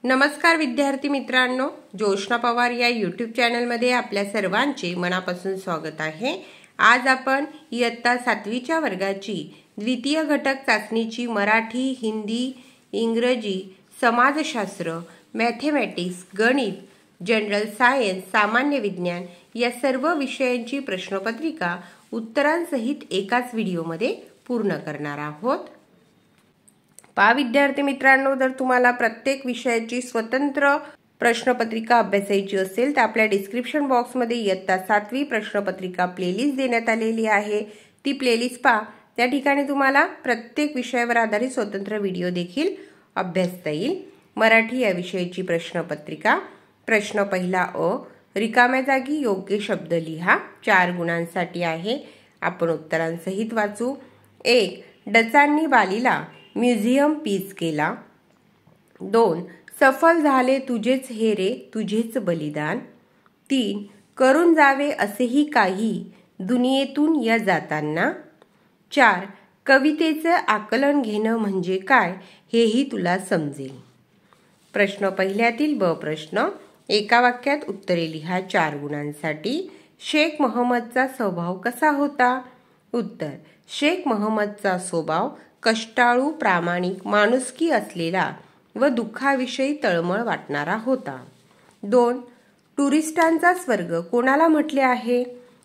नमस्कार विद्यार्थी मित्रांनो, जोशना पवार या यूट्यूब चॅनलमध्ये आपल्या सर्वांचे मनापासून स्वागत आहे। आज आपण इयत्ता 7वीच्या वर्गाची द्वितीय घटक चाचणीची मराठी, हिंदी, इंग्रजी, समाजशास्त्र, मॅथेमॅटिक्स, गणित, जनरल सायन्स, सामान्य विज्ञान या सर्व विषयांची प्रश्नपत्रिका उत्तरांसहित एकाच व्हिडिओमध्ये पूर्ण करणार आहोत। पहा विद्यार्थी मित्रांनो, जर तुम्हाला प्रत्येक विषयाची स्वतंत्र प्रश्नपत्रिका अभ्यासायची असेल तर आपल्या डिस्क्रिप्शन बॉक्समध्ये इयत्ता 7वी प्रश्नपत्रिका प्लेलिस्ट देण्यात आलेली आहे। ती प्लेलिस्ट पहा, त्या ठिकाणी तुम्हाला प्रत्येक विषयावर आधारित स्वतंत्र व्हिडिओ देखील अभ्यासता येईल। मराठी या विषयाची प्रश्नपत्रिका, प्रश्न पहिला अ, रिकाम्या जागी योग्य शब्द लिहा, 4 गुणांसाठी आहे। आपण उत्तरांसहित वाचू। 1. डचांनी बालीला म्युझियम पीस केला। 2. सफल झाले तुझेच हे रे तुझेच बलिदान। 3. करून जावे असेही काही दुनियेतून या जाताना। 4. कवितेचे आकलन घेणं म्हणजे काय हेही तुला समजेल। प्रश्न पहिल्यातील ब प्रश्न, एका वाक्यात उत्तरे लिहा 4 गुणांसाठी। शेख मोहम्मदचा स्वभाव कसा होता? उत्तर, शेख मोहम्मदचा स्वभाव कष्टाळू, प्रामाणिक, माणुसकी असलेला व दुःखाविषयी तळमळ वाटणारा होता। 2. टुरिस्टांचा स्वर्ग कोणाला म्हटले आहे?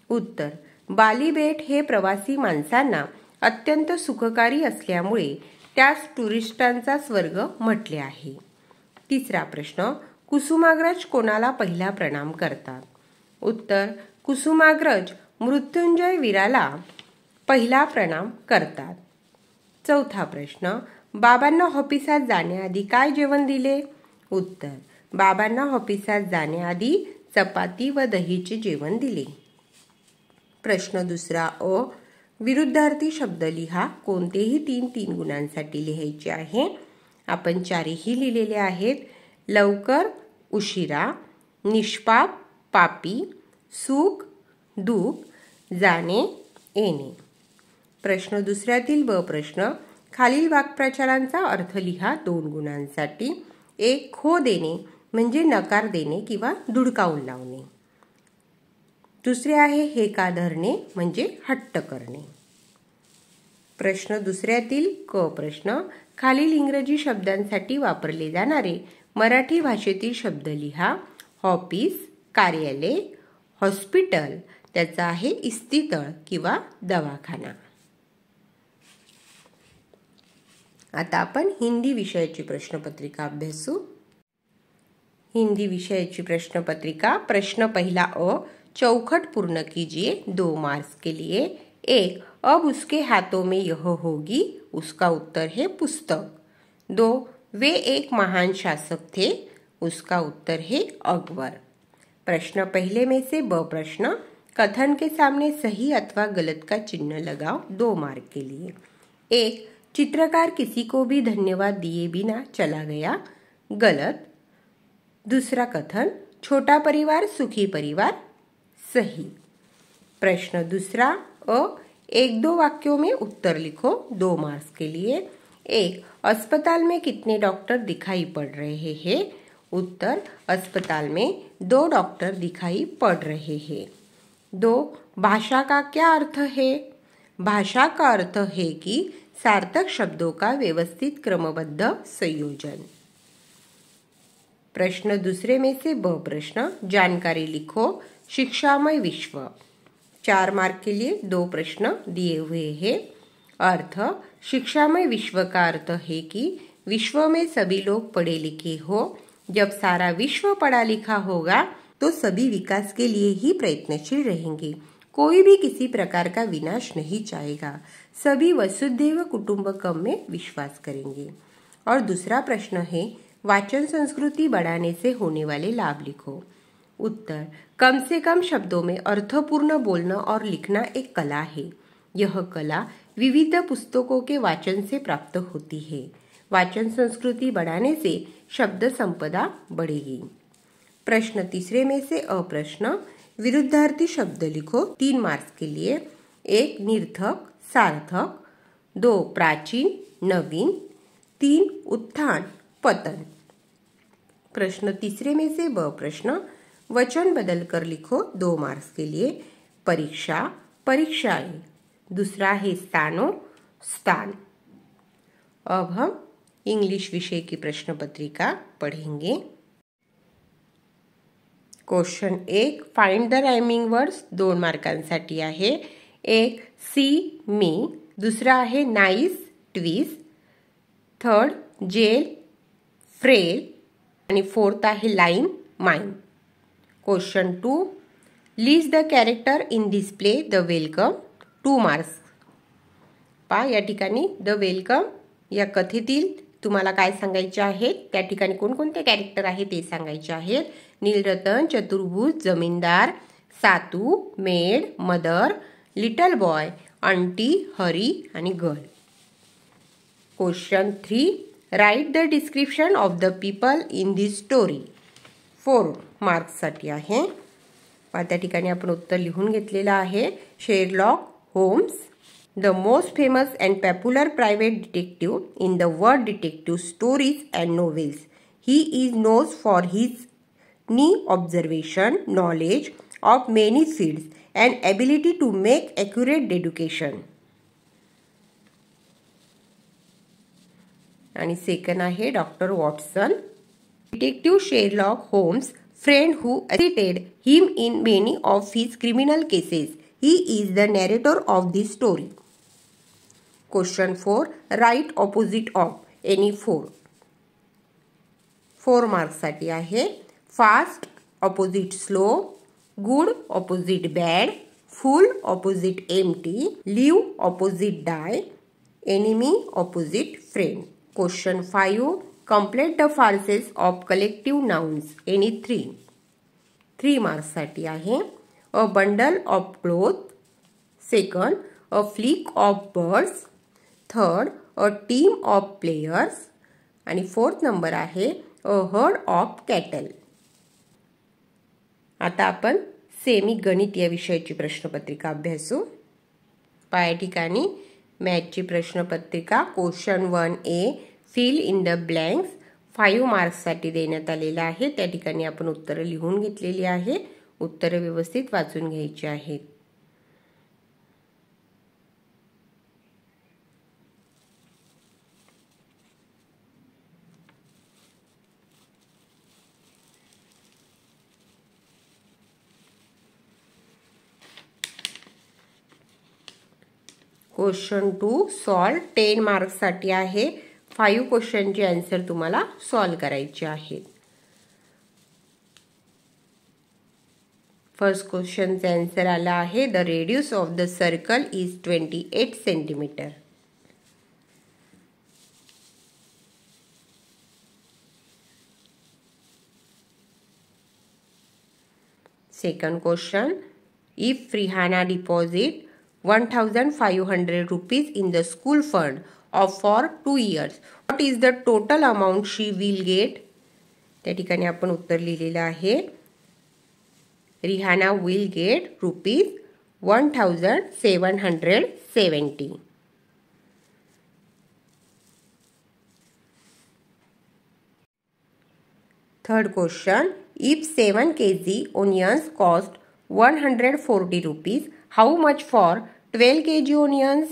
उत्तर, बाली बेट हे प्रवासी माणसांना अत्यंत सुखकारी असल्यामुळे त्यास टुरिस्टांचा स्वर्ग म्हटले आहे। तिसरा प्रश्न, कुसुमाग्रज कोणाला पहिला प्रणाम करतात? उत्तर, कुसुमाग्रज मृत्युंजय वीराला पहिला प्रणाम करतात। चौथा प्रश्न, बाबांना ऑफिसात जाण्याआधी काय जेवण दिले? उत्तर, बाबांना ऑफिसात जाण्याआधी चपाती व दहीचे जेवण दिले। प्रश्न दुसरा अ, विरुद्धार्थी शब्द लिहा, कोणतेही 3 गुणांसाठी लिहायचे आहे। आपण 4ही लिहिलेले आहेत। लवकर, उशिरा, निष्पाप, पापी, सुख, दुःख, जाणे, येणे। प्रश्न दुसऱ्यातील ब प्रश्न, खालील वाक्प्रचारांचा अर्थ लिहा 2 गुणांसाठी। 1. खो देणे म्हणजे नकार देणे किंवा धुडकावून लावणे। दुसरे आहे हे का धरणे म्हणजे हट्ट करणे। प्रश्न दुसऱ्यातील क प्रश्न, खालील इंग्रजी शब्दांसाठी वापरले जाणारे मराठी भाषेतील शब्द लिहा। ऑफिस, कार्यालय, हॉस्पिटल, त्याचा आहे इस्पितळ किंवा दवाखाना। आता आपण हिंदी विषयाची प्रश्नपत्रिका अभ्यासू। हिंदी विषयाची प्रश्नपत्रिका, प्रश्न पहिला अ, चौखट पूर्ण कीजिए, 2 मार्क्स के लिए। 1. अब उसके हाथों में यह होगी, उसका उत्तर है पुस्तक। 2. वे एक महान शासक थे, उसका उत्तर है अकबर। प्रश्न पहले में से ब प्रश्न, कथन के सामने सही अथवा गलत का चिन्ह लगाओ, 2 मार्क के लिए। 1. चित्रकार किसी को भी धन्यवाद दिए बिना चला गया, गलत। दूसरा कथन, छोटा परिवार सुखी परिवार, सही। प्रश्न दूसरा अ, 1-2 वाक्यों में उत्तर लिखो, 2 मार्क्स के लिए। 1. अस्पताल में कितने डॉक्टर दिखाई पड़ रहे हैं? उत्तर, अस्पताल में 2 डॉक्टर दिखाई पड़ रहे हैं। 2. भाषा का क्या अर्थ है? भाषा का अर्थ है कि सार्थक शब्दों का व्यवस्थित क्रमबद्ध संयोजन। प्रश्न दूसरे में से ब प्रश्न, जानकारी लिखो, शिक्षामय विश्व, 4 मार्क के लिए 2 प्रश्न दिए हुए हैं। अर्थ, शिक्षामय विश्व का अर्थ है कि विश्व में सभी लोग पढ़े लिखे हो। जब सारा विश्व पढ़ा लिखा होगा तो सभी विकास के लिए ही प्रयत्नशील रहेंगे। कोई भी किसी प्रकार का विनाश नहीं चाहेगा। सभी वसुधैव कुटुंबकम में विश्वास करेंगे। और दूसरा प्रश्न है, वाचन संस्कृति बढ़ाने से होने वाले लाभ लिखो। उत्तर, कम से कम शब्दों में अर्थपूर्ण बोलना और लिखना एक कला है। यह कला विविध पुस्तकों के वाचन से प्राप्त होती है। वाचन संस्कृति बढ़ाने से शब्द संपदा बढ़ेगी। प्रश्न तीसरे में से अ प्रश्न, विरुद्धार्थी शब्द लिखो, 3 मार्क्स के लिए। 1. निर्थक, सार्थक। 2. प्राचीन, नवीन। 3. उत्थान, पतन। प्रश्न तीसरे में से ब प्रश्न, वचन बदल कर लिखो 2 मार्क्स के लिए। परीक्षा, परीक्षाएं। दूसरा है स्थानों, स्थान। अब हम इंग्लिश विषय की प्रश्न पत्रिका पढ़ेंगे। Question 1, find the rhyming words 2 मार्कांसाठी आहे। एक सी मी, दुसरा आहे nice twist, third jail frail आणि फोर्थ आहे line mine. Question 2, list the character in this play the welcome 2 marks. पहा या ठिकाणी द वेलकम या कथेतील तुम्हाला काय सांगायचे आहेत, त्या ठिकाणी कोणकोणते कॅरेक्टर आहेत ते सांगायचे आहेत। Nilratan, Chaturbhuj, zamindar, Satu, maid, mother, little boy, aunty, Hari आणि girl. Question 3, write the description of the people in this story 4 मार्क्ससाठी आहे। त्या ठिकाणी आपण उत्तर लिहून घेतलेलं आहे। Sherlock Holmes, the most famous and popular private detective in the world detective stories and novels. He is known for his keen observation, knowledge of many fields, and ability to make accurate deduction. आणि second आहे doctor Watson, detective Sherlock Holmes friend who assisted him in many of his criminal cases. He is the narrator of this story. Question 4, write opposite of any 4 marks साठी आहे। Fast opposite slow, good opposite bad, full opposite empty, live opposite die, enemy opposite friend. Question 5, complete the phrases of collective nouns any 3 marks साठी आहे। A bundle of cloth, second a flick of birds, third a team of players आणि fourth number आहे a heard of cattle. आता आपण semi गणित या विषयाची प्रश्नपत्रिका अभ्यासू। या ठिकाणी मॅथची प्रश्नपत्रिका question 1A, fill in the blanks 5 marks साठी देण्यात आलेला आहे। त्या ठिकाणी आपण उत्तरे लिहून घेतलेली आहे। उत्तरे व्यवस्थित वाचून घ्यायची आहेत। क्वेश्चन 2, सॉल्व 10 मार्क्स साठी आहे। 5 क्वेश्चनचे आन्सर तुम्हाला सॉल्व करायचे आहेत। फर्स्ट क्वेश्चनचे आन्सर आला आहे, the radius of the circle is 28 centimetre. Second question, if Rihanna deposit 1,500 rupees in the school fund for 2 years, what is the total amount she will get? त्या ठिकाणी आपण उत्तर लिहिलेलं आहे, Rihanna will get ₹1,770. Third question, if 7 kg onions cost 140 rupees, how much for 12 kg onions?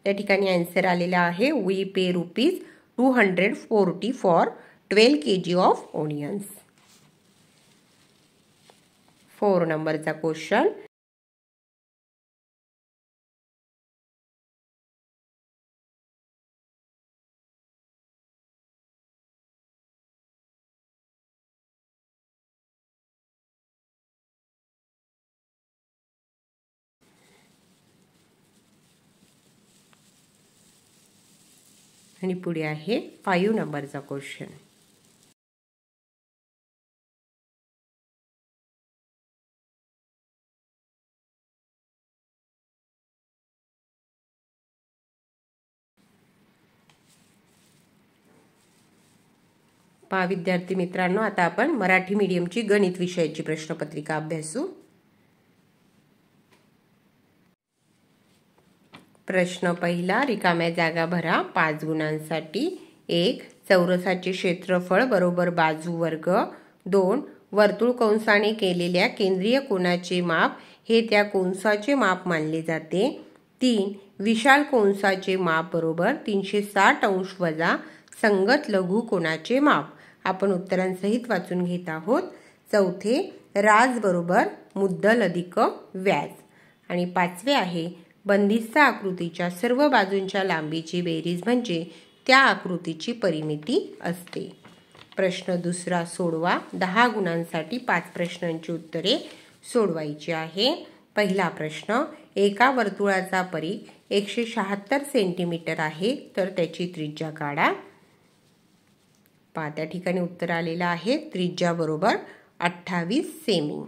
त्या ठिकाणी answer आलेला आहे, we pay ₹240 for 12 kg of onions. 4 नंबरचा क्वेश्चन, आणि पुढे आहे 5 नंबरचा क्वेश्चन। पहा विद्यार्थी मित्रांनो, आता आपण मराठी मीडियमची गणित विषयाची प्रश्नपत्रिका अभ्यासू। प्रश्न पहिला, रिकाम्या जागा भरा 5 गुणांसाठी। 1. चौरसाचे क्षेत्रफळ बरोबर बाजू वर्ग. 2. वर्तुळ कंसाने केलेल्या केंद्रीय कोनाचे माप हे त्या कंसाचे माप मानले जाते. 3. विशाल कंसाचे माप बरोबर 360 अंश वजा संगत लघु कोनाचे माप. आपण उत्तरांसहित वाचून घेत आहोत. 4. राज बरोबर मुद्दल अधिक व्याज. आणि 5 आहे बंदिस्त आकृतीच्या सर्व बाजूंच्या लांबीची बेरीज म्हणजे त्या आकृतीची परिमिती असते. प्रश्न दुसरा सोडवा. 10 गुणांसाठी 5 प्रश्नांची उत्तरे सोडवायची आहे. पहिला प्रश्न, एका वर्तुळाचा परिघ 176 सेंटीमीटर आहे तर त्याची त्रिज्या काढा. त्या ठिकाणी उत्तर आलेलं आहे त्रिज्या बरोबर 28 सेमी.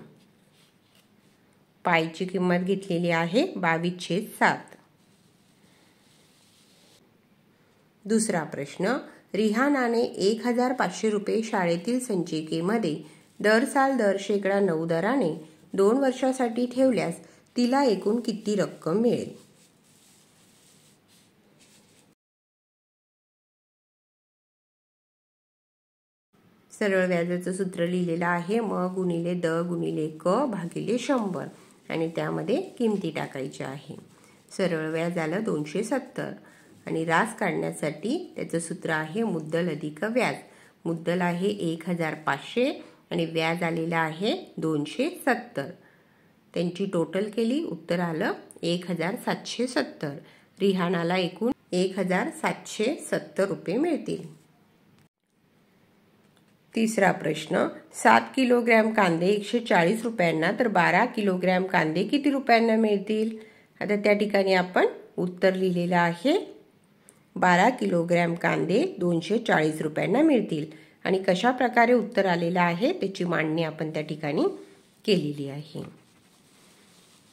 पायची किंमत घेतलेली आहे 22/7. दुसरा प्रश्न, रिहानाने 1500 रुपये शाळेतील संचिकेमध्ये दर साल दर %9 दराने 2 वर्षासाठी ठेवल्यास तिला एकूण किती रक्कम मिळेल? सरळ व्याजाचं सूत्र लिहिलेलं आहे म गुणिले द गुणिले क भागिले 100 आणि त्यामध्ये किमती टाकायच्या आहे. सरळ व्याज आलं 270 आणि रास काढण्यासाठी त्याचं सूत्र आहे मुद्दल अधिक व्याज. मुद्दल आहे 1500 आणि व्याज आलेलं आहे 270. त्यांची टोटल केली, उत्तर आलं 1770. रिहानाला एकूण 1770 रुपये मिळतील. तिसरा प्रश्न, 7 किलोग्रॅम कांदे 140 रुपयांना तर 12 किलोग्रॅम कांदे किती रुपयांना मिळतील? आता त्या ठिकाणी आपण उत्तर लिहिलेलं आहे 12 किलोग्रॅम कांदे 240 रुपयांना मिळतील. आणि कशा प्रकारे उत्तर आलेलं आहे त्याची मांडणी आपण त्या ठिकाणी केलेली आहे.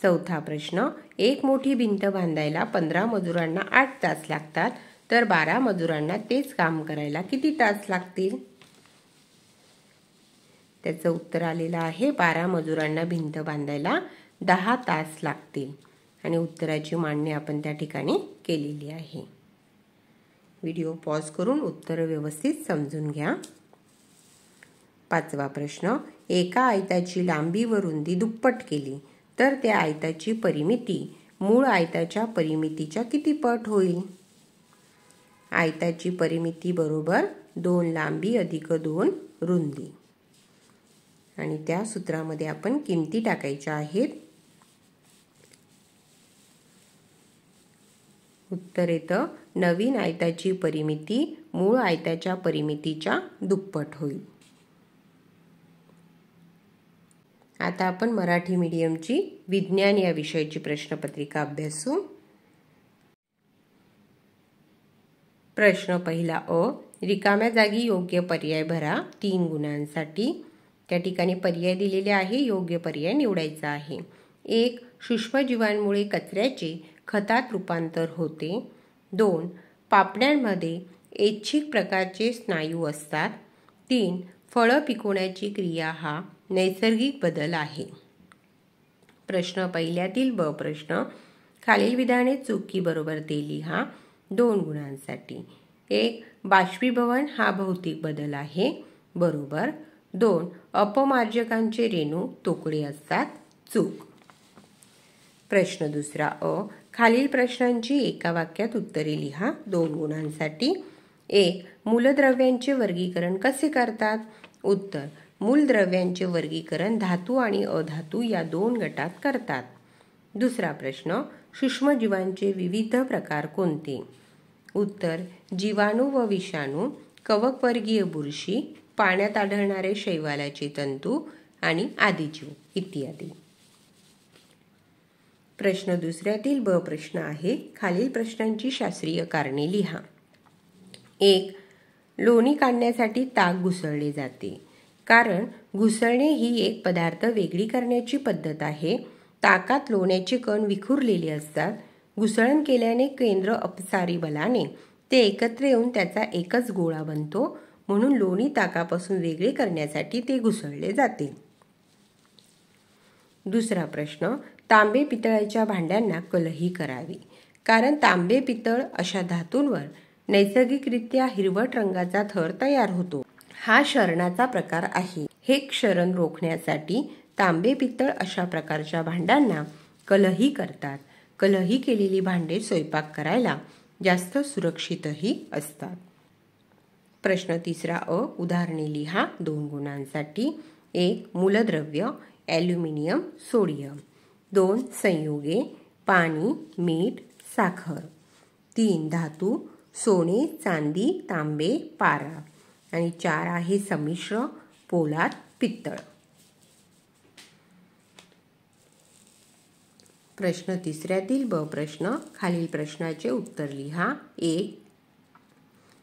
चौथा प्रश्न, एक मोठी भिंत बांधायला 15 मजुरांना 8 तास लागतात तर 12 मजुरांना तेच काम करायला किती तास लागतील? त्याचं उत्तर आलेलं आहे 12 मजुरांना भिंत बांधायला 10 तास लागतील. आणि उत्तराची मांडणी आपण त्या ठिकाणी केलेली आहे. व्हिडिओ पॉज करून उत्तर व्यवस्थित समजून घ्या. 5वा प्रश्न, एका आयताची लांबी व रुंदी दुप्पट केली तर त्या आयताची परिमिती मूळ आयताच्या परिमितीच्या किती पट होईल? आयताची परिमिती बरोबर 2 लांबी अधिक 2 रुंदी. आणि त्या सूत्रामध्ये आपण किमती टाकायच्या आहेत. उत्तर येतं नवीन आयताची परिमिती मूळ आयताच्या परिमितीच्या दुप्पट होईल. आता आपण मराठी मीडियमची विज्ञान या विषयाची प्रश्नपत्रिका अभ्यासू. प्रश्न पहिला अ, रिकाम्या जागी योग्य पर्याय भरा 3 गुणांसाठी. त्या ठिकाणी पर्याय दिलेले आहे, योग्य पर्याय निवडायचा आहे. 1. सूक्ष्मजीवांमुळे कचऱ्याचे खतात रूपांतर होते. 2. पापण्यांमध्ये ऐच्छिक प्रकारचे स्नायू असतात. 3. फळं पिकवण्याची क्रिया हा नैसर्गिक बदल आहे. प्रश्न पहिल्यातील ब प्रश्न, खालील विधाने चुकी बरोबर ते लिहा 2 गुणांसाठी. 1. बाष्पीभवन हा भौतिक बदल आहे, बरोबर. 2. अपमार्जकांचे रेणू तोकडे असतात, चूक. प्रश्न दुसरा अ, खालील प्रश्नांची एका वाक्यात उत्तरे लिहा 2 गुणांसाठी. 1. मूलद्रव्यांचे वर्गीकरण कसे करतात? उत्तर, मूलद्रव्यांचे वर्गीकरण धातू आणि अधातू या 2 गटात करतात. दुसरा प्रश्न, सूक्ष्मजीवांचे विविध प्रकार कोणते? उत्तर, जीवाणू व विषाणू, कवकवर्गीय बुरशी, पाण्यात आढळणारे शैवालाचे तंतू आणि आदिजीव इत्यादी. प्रश्न दुसऱ्यातील ब प्रश्न आहे, खालील प्रश्नांची शास्त्रीय कारणे लिहा. 1. लोणी काढण्यासाठी ताक घुसळले जाते. कारण घुसळणे ही एक पदार्थ वेगळी करण्याची पद्धत आहे. ताकात लोण्याचे कण विखुरलेले असतात. घुसळण केल्याने केंद्र अपसारी बलाने ते एकत्र येऊन त्याचा एकच गोळा बनतो, म्हणून लोणी ताकापासून वेगळे करण्यासाठी ते घुसळले जाते. दुसरा प्रश्न, तांबे पितळाच्या भांड्यांना कलही करावी. कारण तांबे पितळ अशा धातूंवर नैसर्गिकरित्या हिरवट रंगाचा थर तयार होतो. हा क्षरणाचा प्रकार आहे. हे क्षरण रोखण्यासाठी तांबे, पित्तळ अशा प्रकारच्या भांड्यांना कलही करतात. कलही केलेली भांडे स्वयंपाक करायला जास्त सुरक्षितही असतात. प्रश्न तिसरा अ. उदाहरणे लिहा 2 गुणांसाठी. 1. मूलद्रव्य ॲल्युमिनियम, सोडियम. 2. संयुगे पाणी, मीठ, साखर. 3. धातू सोने, चांदी, तांबे, पारा. आणि 4 आहे संमिश्र पोलाद, पित्तळ. प्रश्न तिसऱ्यातील ब प्रश्न. खालील प्रश्नाचे उत्तर लिहा. 1.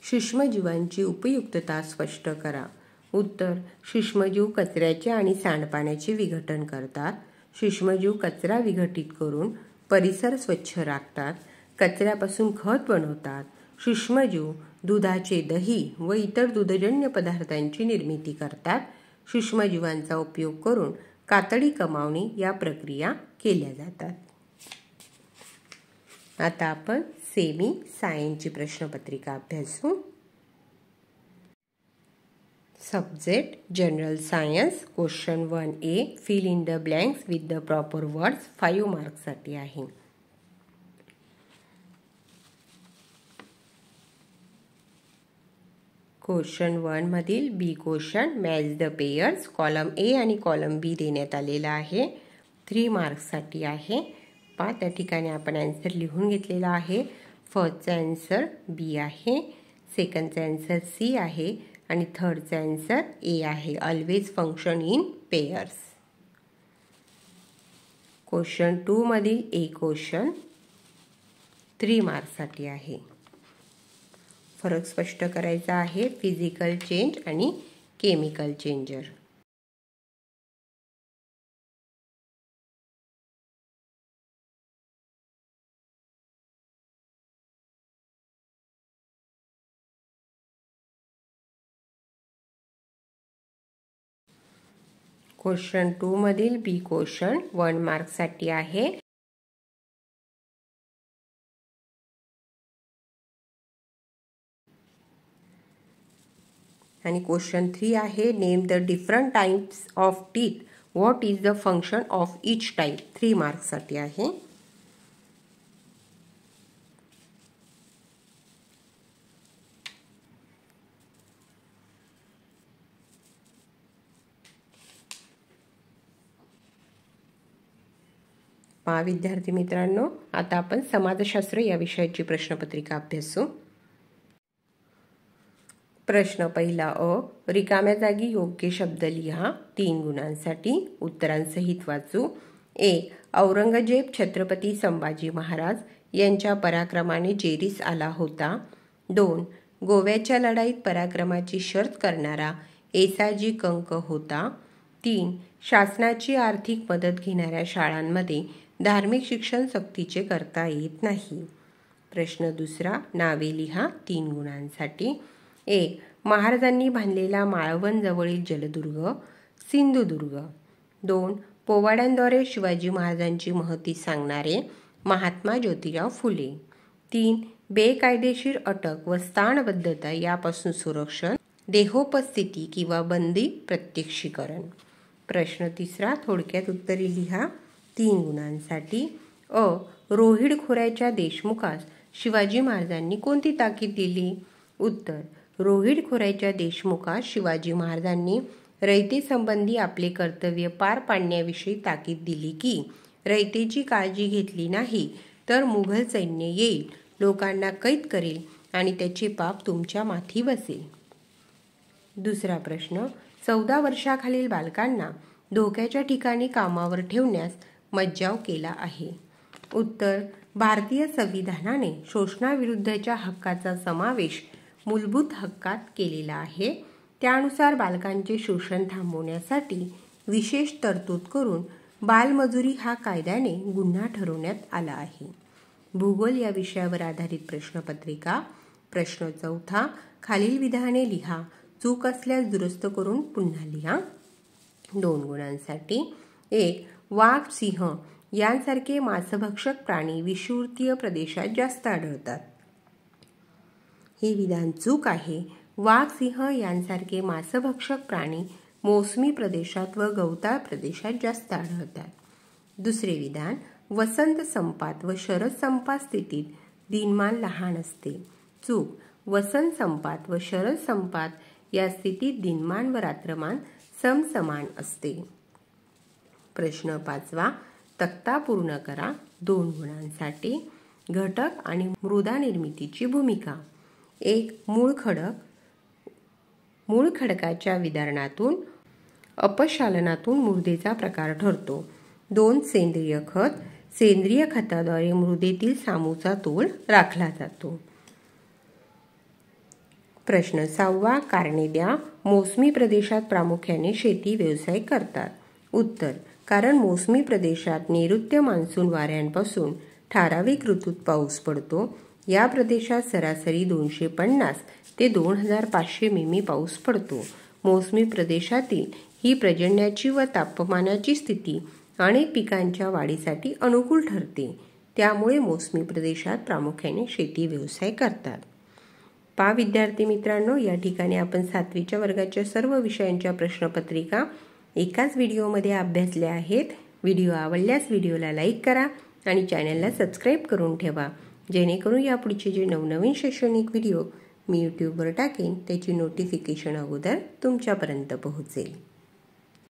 सूक्ष्मजीवांची उपयुक्तता स्पष्ट करा. उत्तर. सूक्ष्मजीव कचऱ्याचे आणि सांडपाण्याचे विघटन करतात. सूक्ष्मजीव कचरा विघटित करून परिसर स्वच्छ राखतात. कचऱ्यापासून खत बनवतात. सूक्ष्मजीव दुधाचे दही व इतर दुधजन्य पदार्थांची निर्मिती करतात. सूक्ष्मजीवांचा उपयोग करून कातडी कमावणे या प्रक्रिया केल्या जातात. आता आपण सेमी सायन्सची प्रश्नपत्रिका अभ्यासू. Subject general science. Question 1A. Fill in the blanks with the proper words. 5 मार्क्ससाठी आहे. क्वेश्चन 1 मधील B question match the pairs. Column A आणि कॉलम बी देण्यात आलेला आहे. 3 मार्क्ससाठी आहे. त्या ठिकाणी आपण आन्सर लिहून घेतलेला आहे. फर्स्टचा आन्सर बी आहे, सेकंडचा आन्सर सी आहे आणि थर्डचा आन्सर ए आहे. Always function in pairs. Question 2 मधील ए क्वेश्चन 3 मार्क्ससाठी आहे. फरक स्पष्ट करायचा आहे. फिजिकल चेंज आणि केमिकल चेंजर. क्वेश्चन 2 मधील बी क्वेश्चन 1 मार्क्ससाठी आहे. आणि क्वेश्चन 3 आहे. Name the different types of teeth. What is the function of each type. 3 मार्क्ससाठी आहे. विद्यार्थी मित्रांनो, आता आपण समाजशास्त्र या विषयाची प्रश्नपत्रिका अभ्यासू. प्रश्न पहिला अ. रिकाम्या जागी योग्य शब्द लिहा. 3 गुणांसाठी. उत्तरांसहित वाचू. 1. औरंगजेब छत्रपती संभाजी महाराज यांच्या पराक्रमाने जेरीस आला होता. 2. गोव्याच्या लढाईत पराक्रमाची शर्त करणारा येसाजी कंक होता. 3. शासनाची आर्थिक मदत घेणाऱ्या शाळांमध्ये धार्मिक शिक्षण सक्तीचे करता येत नाही. प्रश्न दुसरा. नावे लिहा. 3 गुणांसाठी. 1. महाराजांनी बांधलेला माळवण जवळील जलदुर्ग सिंधुदुर्ग. 2. पोवाड्यांद्वारे शिवाजी महाराजांची महती सांगणारे महात्मा ज्योतिराव फुले. 3. बेकायदेशीर अटक व स्थानबद्धता यापासून संरक्षण, देहोपस्थिती किंवा बंदी प्रत्यक्षीकरण. प्रश्न तिसरा. थोडक्यात उत्तरे लिहा. 3 गुणांसाठी. अ. रोहिड खोऱ्याच्या देशमुखास शिवाजी महाराजांनी कोणती ताकीद दिली. उत्तर. रोहिड खोऱ्याच्या देशमुखास शिवाजी महाराजांनी रयतेसंबंधी आपले कर्तव्य पार पाडण्याविषयी ताकीद दिली की रयतेची काळजी घेतली नाही तर मुघल सैन्य येईल, लोकांना कैद करेल आणि त्याचे पाप तुमच्या माथी बसेल. दुसरा प्रश्न. 14 वर्षाखालील बालकांना धोक्याच्या ठिकाणी कामावर ठेवण्यास मज्जाव केला आहे. उत्तर. भारतीय संविधानाने शोषणाविरुद्धच्या हक्काचा समावेश मूलभूत हक्कात केलेला आहे. त्यानुसार बालकांचे शोषण थांबवण्यासाठी विशेष तरतूद करून बालमजुरी हा कायद्याने गुन्हा ठरवण्यात आला आहे. भूगोल या विषयावर आधारित प्रश्नपत्रिका. प्रश्न चौथा. खालील विधाने लिहा. चूक असल्यास दुरुस्त करून पुन्हा लिहा. 2 गुणांसाठी. 1. वाघ, सिंह यांसारखे मांसभक्षक प्राणी विषुवतीय प्रदेशात जास्त आढळतात. हे विधान चूक आहे. वाघ, सिंह यांसारखे मांसभक्षक प्राणी मोसमी प्रदेशात व गवताळ प्रदेशात जास्त आढळतात. दुसरे विधान, वसंत संपात व शरद संपात स्थितीत दिनमान लहान असते. चूक. वसंत संपात व शरद संपात या स्थितीत दिनमान व रात्रमान समसमान असते. प्रश्न 5वा, तक्ता पूर्ण करा. 2 गुणांसाठी. घटक आणि मृदा निर्मितीची भूमिका. 1. मूळ खडक. मूळ खडकाच्या विदारणातून अपशालनातून मृदेचा प्रकार ठरतो. 2. सेंद्रिय खत. सेंद्रिय खताद्वारे मृदेतील सामूचा तोल राखला जातो. प्रश्न 6वा, कारणे द्या. मोसमी प्रदेशात प्रामुख्याने शेती व्यवसाय करतात. उत्तर. कारण मोसमी प्रदेशात नैऋत्य मान्सून वाऱ्यांपासून ठराविक ऋतूत पाऊस पडतो. या प्रदेशात सरासरी 250 ते 2500 मिमी पाऊस पडतो. मोसमी प्रदेशातील ही पर्जन्याची व तापमानाची स्थिती अनेक पिकांच्या वाढीसाठी अनुकूल ठरते. त्यामुळे मोसमी प्रदेशात प्रामुख्याने शेती व्यवसाय करतात. विद्यार्थी मित्रांनो, या ठिकाणी आपण 7वीच्या वर्गाच्या सर्व विषयांच्या प्रश्नपत्रिका एकाच व्हिडिओमध्ये अभ्यासल्या आहेत. व्हिडिओ आवडल्यास व्हिडिओला लाईक करा आणि चॅनलला सबस्क्राईब करून ठेवा, जेणेकरून यापुढचे जे नवनवीन शैक्षणिक व्हिडिओ मी यूट्यूबवर टाकेन त्याची नोटिफिकेशन अगोदर तुमच्यापर्यंत पोहोचेल.